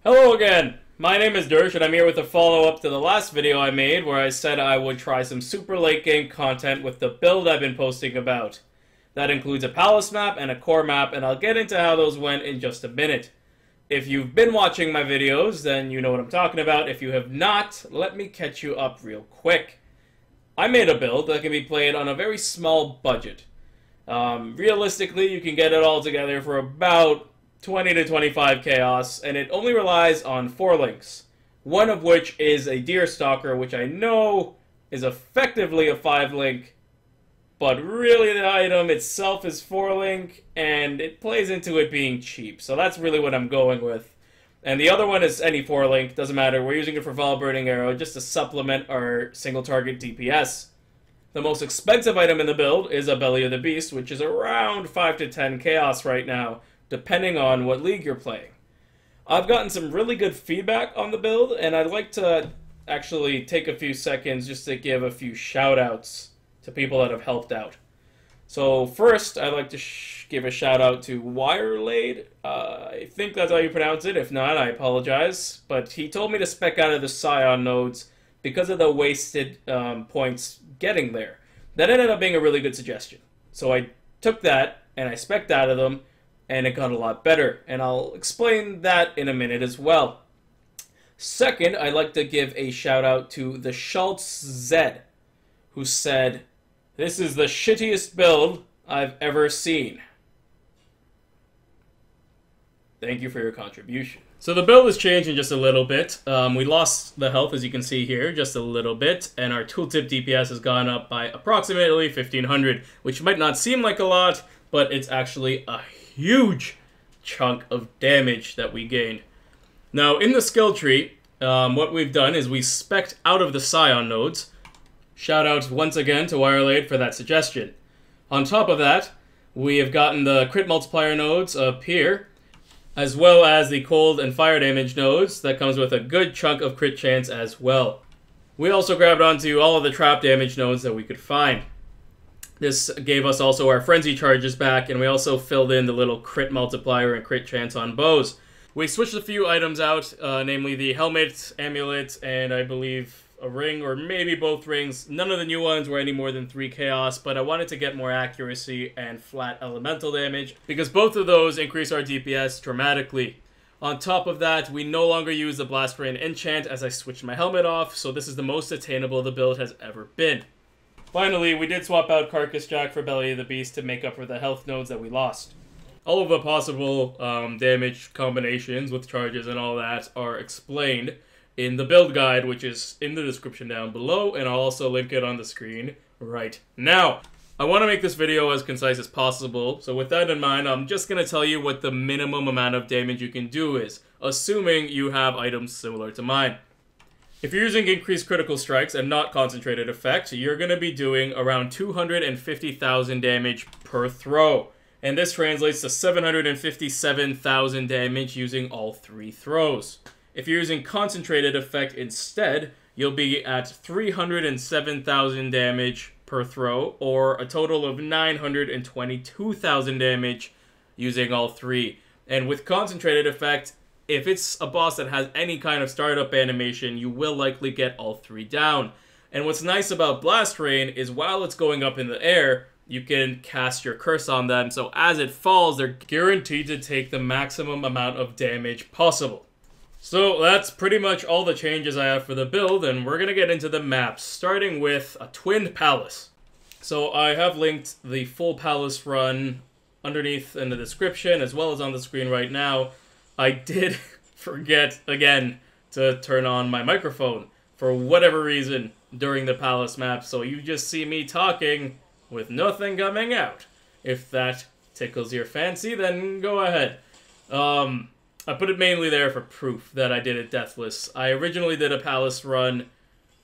Hello again! My name is Doedre and I'm here with a follow-up to the last video I made where I said I would try some super late game content with the build I've been posting about. That includes a palace map and a core map, and I'll get into how those went in just a minute. If you've been watching my videos, then you know what I'm talking about. If you have not, let me catch you up real quick. I made a build that can be played on a very small budget. Realistically, you can get it all together for about 20 to 25 chaos, and it only relies on 4 links. One of which is a deer stalker, which I know is effectively a 5 link, but really the item itself is 4 link, and it plays into it being cheap. So that's really what I'm going with. And the other one is any 4 link, doesn't matter. We're using it for Vol Burning Arrow just to supplement our single target DPS. The most expensive item in the build is a Belly of the Beast, which is around 5 to 10 chaos right now, depending on what league you're playing. I've gotten some really good feedback on the build, and I'd like to actually take a few seconds just to give a few shout-outs to people that have helped out. So first, I'd like to give a shout-out to Wirelade. I think that's how you pronounce it. If not, I apologize. But he told me to spec out of the Scion nodes because of the wasted points getting there. That ended up being a really good suggestion. So I took that, and I spec'd out of them, and it got a lot better, and I'll explain that in a minute as well. Second, I'd like to give a shout out to the Schultz Z, who said, "This is the shittiest build I've ever seen." Thank you for your contribution. So the build is changing just a little bit. We lost the health, as you can see here, just a little bit, and our tooltip DPS has gone up by approximately 1500, which might not seem like a lot, but it's actually a huge chunk of damage that we gained. Now, in the skill tree, what we've done is we spec'd out of the Scion nodes. Shout out once again to Wirelade for that suggestion. On top of that, we have gotten the crit multiplier nodes up here, as well as the cold and fire damage nodes. That comes with a good chunk of crit chance as well. We also grabbed onto all of the trap damage nodes that we could find. This gave us also our frenzy charges back, and we also filled in the little crit multiplier and crit chance on bows. We switched a few items out, namely the helmet, amulet, and I believe a ring, or maybe both rings. None of the new ones were any more than 3 chaos, but I wanted to get more accuracy and flat elemental damage, because both of those increase our DPS dramatically. On top of that, we no longer use the Blast Rain enchant as I switched my helmet off, so this is the most attainable the build has ever been. Finally, we did swap out Carcass Jack for Belly of the Beast to make up for the health nodes that we lost. All of the possible damage combinations with charges and all that are explained in the build guide, which is in the description down below, and I'll also link it on the screen right now. I want to make this video as concise as possible, so with that in mind, I'm just going to tell you what the minimum amount of damage you can do is, assuming you have items similar to mine. If you're using increased critical strikes and not concentrated effect, you're going to be doing around 250,000 damage per throw. And this translates to 757,000 damage using all 3 throws. If you're using concentrated effect instead, you'll be at 307,000 damage per throw, or a total of 922,000 damage using all 3. And with concentrated effect, if it's a boss that has any kind of startup animation, you will likely get all 3 down. And what's nice about Blast Rain is while it's going up in the air, you can cast your curse on them, so as it falls, they're guaranteed to take the maximum amount of damage possible. So that's pretty much all the changes I have for the build, and we're going to get into the maps, starting with a twinned palace. So I have linked the full palace run underneath in the description, as well as on the screen right now. I did forget, again, to turn on my microphone for whatever reason during the palace map, so you just see me talking with nothing coming out. If that tickles your fancy, then go ahead. I put it mainly there for proof that I did it deathless. I originally did a palace run,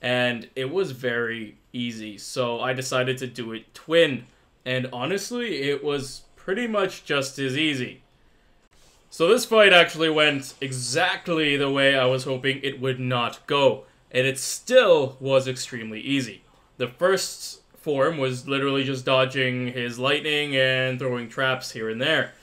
and it was very easy, so I decided to do it twin, and honestly, it was pretty much just as easy. So this fight actually went exactly the way I was hoping it would not go, and it still was extremely easy. The first form was literally just dodging his lightning and throwing traps here and there.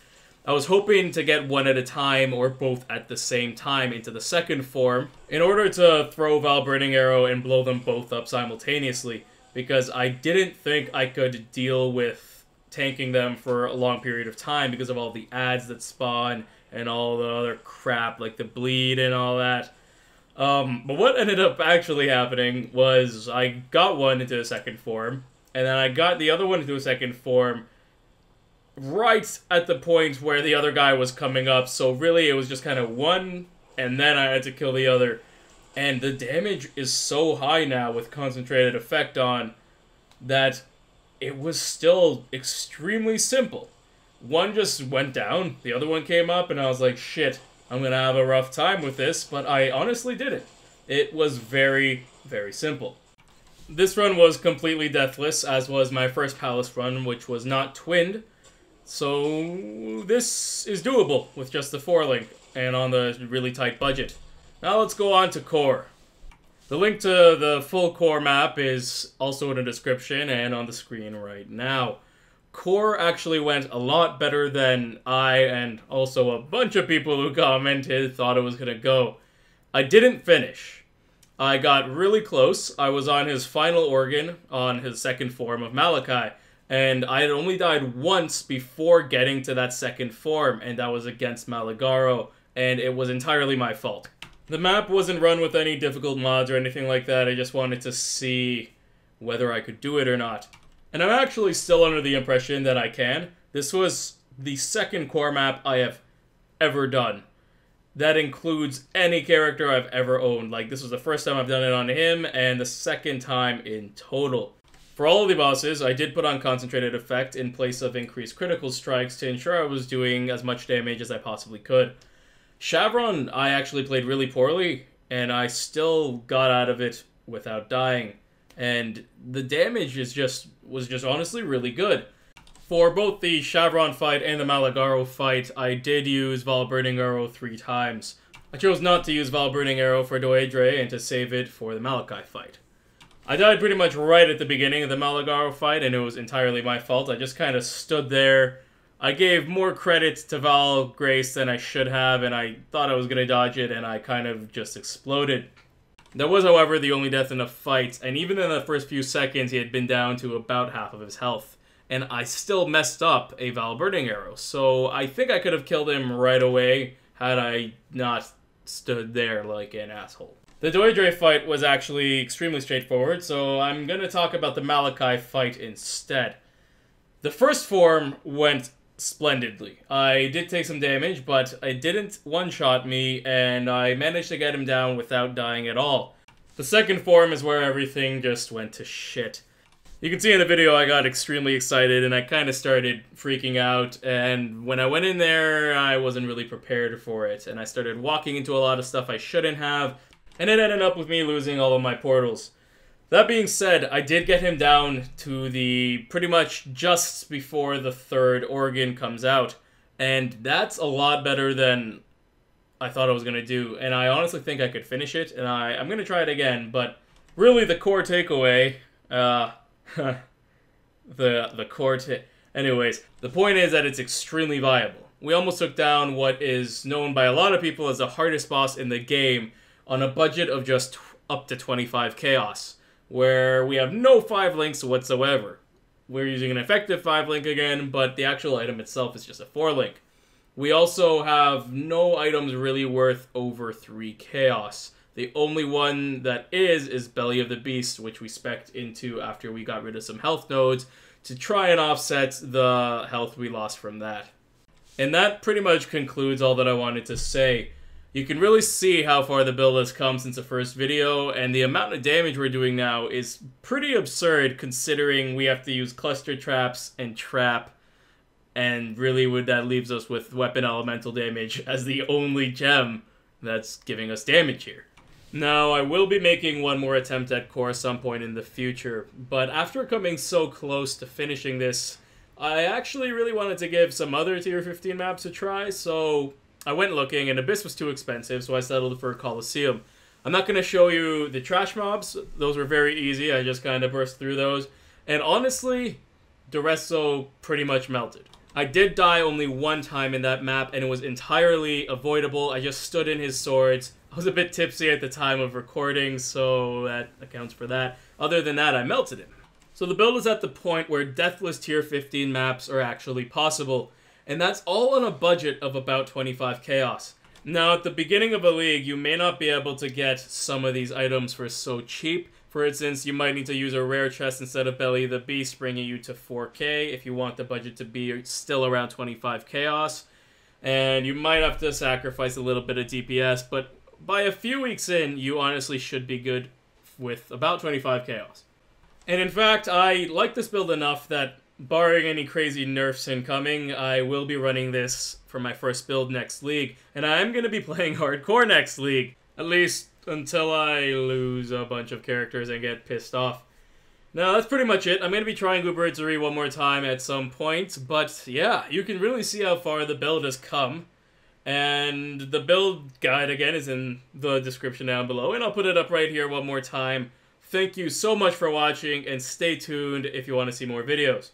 I was hoping to get one at a time or both at the same time into the second form in order to throw Val Burning Arrow and blow them both up simultaneously, because I didn't think I could deal with tanking them for a long period of time because of all the ads that spawn and all the other crap like the bleed and all that. But what ended up actually happening was I got one into a second form, and then I got the other one into a second form right at the point where the other guy was coming up, so really it was just kind of one, and then I had to kill the other. And the damage is so high now with concentrated effect on that it was still extremely simple. One just went down, the other one came up, and I was like, shit, I'm gonna have a rough time with this, but I honestly did it. It was very, very simple. This run was completely deathless, as was my first palace run, which was not twinned. So this is doable with just the 4-link and on the really tight budget. Now let's go on to core. The link to the full core map is also in the description and on the screen right now. Core actually went a lot better than I and also a bunch of people who commented thought it was gonna go. I didn't finish. I got really close. I was on his final organ on his second form of Malachai. And I had only died once before getting to that second form, and that was against Maligaro, and it was entirely my fault. The map wasn't run with any difficult mods or anything like that. I just wanted to see whether I could do it or not. And I'm actually still under the impression that I can. This was the second core map I have ever done. That includes any character I've ever owned. Like, this was the first time I've done it on him, and the second time in total. For all of the bosses, I did put on Concentrated Effect in place of increased critical strikes to ensure I was doing as much damage as I possibly could. Shavronne, I actually played really poorly, and I still got out of it without dying. And the damage was just honestly really good. For both the Shavronne fight and the Maligaro fight, I did use Val Burning Arrow 3 times. I chose not to use Val Burning Arrow for Doedre and to save it for the Malachai fight. I died pretty much right at the beginning of the Maligaro fight, and it was entirely my fault. I just kind of stood there. I gave more credit to Val Grace than I should have, and I thought I was going to dodge it, and I kind of just exploded. That was, however, the only death in the fight, and even in the first few seconds, he had been down to about half of his health. And I still messed up a Val Burning Arrow, so I think I could have killed him right away had I not stood there like an asshole. The Doedre fight was actually extremely straightforward, so I'm going to talk about the Malachai fight instead. The first form went splendidly. I did take some damage, but it didn't one-shot me, and I managed to get him down without dying at all. The second form is where everything just went to shit. You can see in the video I got extremely excited, and I kind of started freaking out, and when I went in there, I wasn't really prepared for it, and I started walking into a lot of stuff I shouldn't have, and it ended up with me losing all of my portals. That being said, I did get him down to the pretty much just before the third organ comes out, and that's a lot better than I thought I was going to do, and I honestly think I could finish it, and I'm going to try it again, but really the core takeaway, anyways, the point is that it's extremely viable. We almost took down what is known by a lot of people as the hardest boss in the game on a budget of just up to 25 chaos, where we have no 5 links whatsoever. We're using an effective 5 link again, but the actual item itself is just a 4 link. We also have no items really worth over 3 chaos. The only one that is Belly of the Beast, which we spec'd into after we got rid of some health nodes to try and offset the health we lost from that. And that pretty much concludes all that I wanted to say. You can really see how far the build has come since the first video, and the amount of damage we're doing now is pretty absurd considering we have to use cluster traps and trap, and really that leaves us with weapon elemental damage as the only gem that's giving us damage here. Now, I will be making one more attempt at core some point in the future, but after coming so close to finishing this, I actually really wanted to give some other tier 15 maps a try, so I went looking, and Abyss was too expensive, so I settled for Colosseum. I'm not going to show you the trash mobs. Those were very easy. I just kind of burst through those. And honestly, Daresso pretty much melted. I did die only one time in that map, and it was entirely avoidable. I just stood in his swords. I was a bit tipsy at the time of recording, so that accounts for that. Other than that, I melted him. So the build is at the point where deathless tier 15 maps are actually possible, and that's all on a budget of about 25 chaos. Now, at the beginning of a league, you may not be able to get some of these items for so cheap. For instance, you might need to use a rare chest instead of Belly the Beast, bringing you to 4k if you want the budget to be still around 25 chaos. And you might have to sacrifice a little bit of DPS, but by a few weeks in, you honestly should be good with about 25 chaos. And in fact, I like this build enough that, barring any crazy nerfs incoming, I will be running this for my first build next league, and I am going to be playing hardcore next league, at least until I lose a bunch of characters and get pissed off. Now, that's pretty much it. I'm going to be trying Uberzuri one more time at some point, but yeah, you can really see how far the build has come. And the build guide, again, is in the description down below, and I'll put it up right here one more time. Thank you so much for watching, and stay tuned if you want to see more videos.